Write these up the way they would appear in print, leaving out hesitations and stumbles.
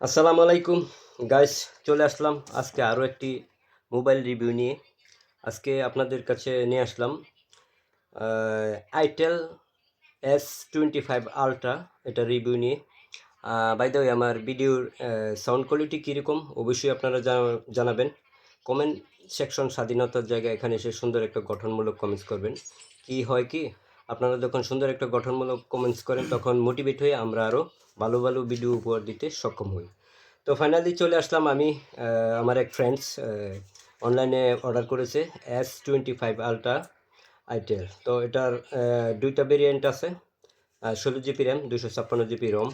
আসসালামু আলাইকুম গাইস, চলে আসলাম আজকে আরও একটি মোবাইল রিভিউ নিয়ে। আজকে আপনাদের কাছে নিয়ে আসলাম আইটেল S25 আলট্রা, এটা রিভিউ নিয়ে। বাই দ্য ওয়ে, আমার ভিডিওর সাউন্ড কোয়ালিটি কীরকম অবশ্যই আপনারা জানাবেন। কমেন্ট সেকশন স্বাধীনতার জায়গায়, এখানে এসে সুন্দর একটা গঠনমূলক কমেন্টস করবেন। কি হয় কি, আপনারা যখন সুন্দর একটা গঠনমূলক কমেন্টস করেন তখন মোটিভেট হয়ে আমরা আরও ভালো ভালো ভিডিও উপহার দিতে সক্ষম হই। তো ফাইনালি চলে আসলাম আমি। আমার এক ফ্রেন্ডস অনলাইনে অর্ডার করেছে S25 আলট্রা আইটেল। তো এটার দুইটা ভেরিয়েন্ট আছে, 16 GB র্যাম, 256 GB রম।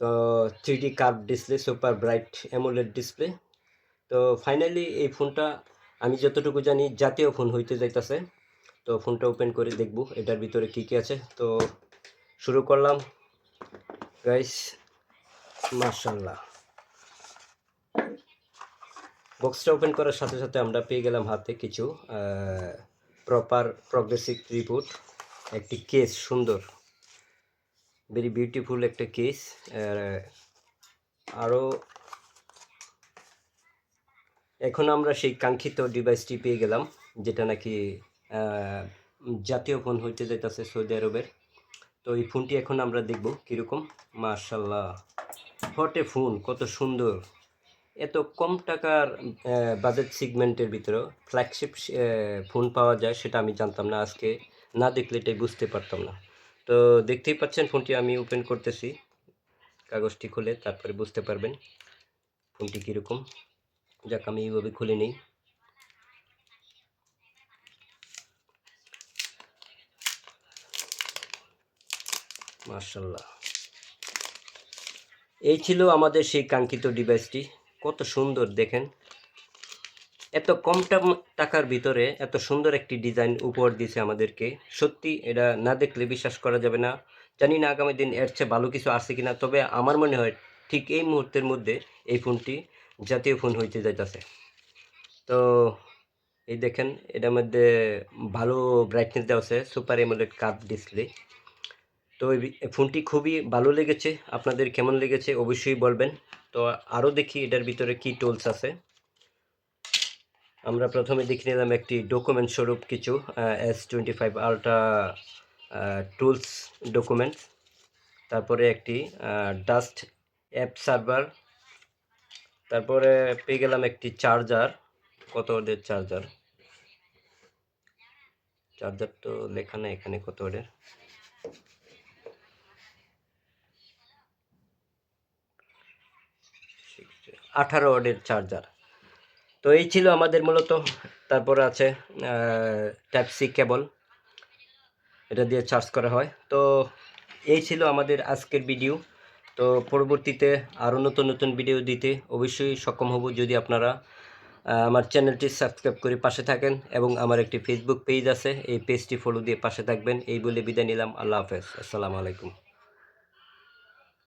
তো 3D curve display, super bright AMOLED display. তো ফাইনালি এই ফোনটা আমি যতটুকু জানি জাতীয় ফোন হইতে যাইতেছে। তো ফোনটা ওপেন করে দেখব এটার ভিতরে কী কী আছে। তো শুরু করলাম গাইস। মাশাআল্লাহ, বক্সটা ওপেন করার সাথে সাথে আমরা পেয়ে গেলাম হাতে কিছু প্রপার প্রগ্রেসিভ রিপোর্ট, একটি কেস, সুন্দর ভেরি বিউটিফুল একটা কেস। আরও এখন আমরা সেই কাঙ্ক্ষিত ডিভাইসটি পেয়ে গেলাম, যেটা নাকি জাতীয় ফোন হইতে যাইতেছে সৌদি আরবের। তো এই ফোনটি এখন আমরা দেখব কীরকম। মাশাআল্লাহ, হোয়াট এ ফোন, কত সুন্দর! এত কম টাকার বাজেট সেগমেন্টের ভিতরেও ফ্ল্যাগশিপ ফোন পাওয়া যায়, সেটা আমি জানতাম না। আজকে না দেখলে এটাই বুঝতে পারতাম না। তো দেখতেই পাচ্ছেন ফোনটি আমি ওপেন করতেছি, কাগজটি খুলে তারপরে বুঝতে পারবেন ফোনটি কীরকম। যাক, আমি এইভাবে খুলে নিই। মাশাআল্লাহ, এই ছিল আমাদের সেই কাঙ্ক্ষিত ডিভাইসটি। কত সুন্দর দেখেন, এত কম টাকার ভিতরে এত সুন্দর একটি ডিজাইন উপহার দিয়েছে আমাদেরকে। সত্যি এটা না দেখলে বিশ্বাস করা যাবে না। জানি না আগামী দিন এর চেয়ে ভালো কিছু আছে কিনা, তবে আমার মনে হয় ঠিক এই মুহূর্তের মধ্যে এই ফোনটি জাতীয় ফোন হইতে যাইতেছে। তো এই দেখেন, এটার মধ্যে ভালো ব্রাইটনেস দেওয়া আছে, সুপার অ্যামোলেড কার্ভ ডিসপ্লে। তো এই ফোনটি খুবই ভালো লেগেছে। আপনাদের কেমন লেগেছে অবশ্যই বলবেন। তো আরও দেখি এটার ভিতরে কি টুলস আছে। আমরা প্রথমে দেখে নিলাম একটি ডকুমেন্ট স্বরূপ কিছু S25 আলট্রা টুলস ডকুমেন্ট। তারপরে একটি ডাস্ট অ্যাপ সার্ভার। তারপরে পেয়ে গেলাম একটি চার্জার। কত ওয়াটের চার্জার, চার্জার তো লেখা নেই এখানে কত ওয়াটের। 18 ওয়াটের চার্জার। তো এই ছিল আমাদের মূলত। তারপরে আছে টাইপ সি কেবল, এটা দিয়ে চার্জ করা হয়। তো এই ছিল আমাদের আজকের ভিডিও। তো পরবর্তীতে আরও নতুন নতুন ভিডিও দিতে অবশ্যই সক্ষম হব যদি আপনারা আমার চ্যানেলটি সাবস্ক্রাইব করে পাশে থাকেন, এবং আমার একটি ফেসবুক পেজ আছে, এই পেজটি ফলো দিয়ে পাশে থাকবেন। এই বলে বিদায় নিলাম। আল্লাহ হাফেজ, আসসালামু আলাইকুম।